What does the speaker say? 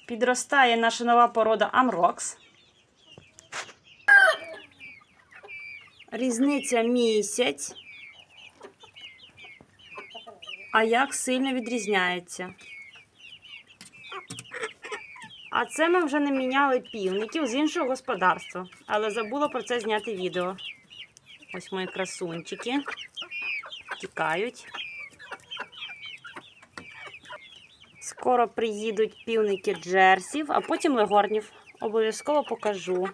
Підростає наша нова порода Амрокс. Різниця місяць. А як сильно відрізняється. А це ми вже не міняли півників з іншого господарства. Але забула про це зняти відео. Ось мої красунчики. Тікають. Скоро приїдуть півники Джерсів, а потім легорнів. Обов'язково покажу.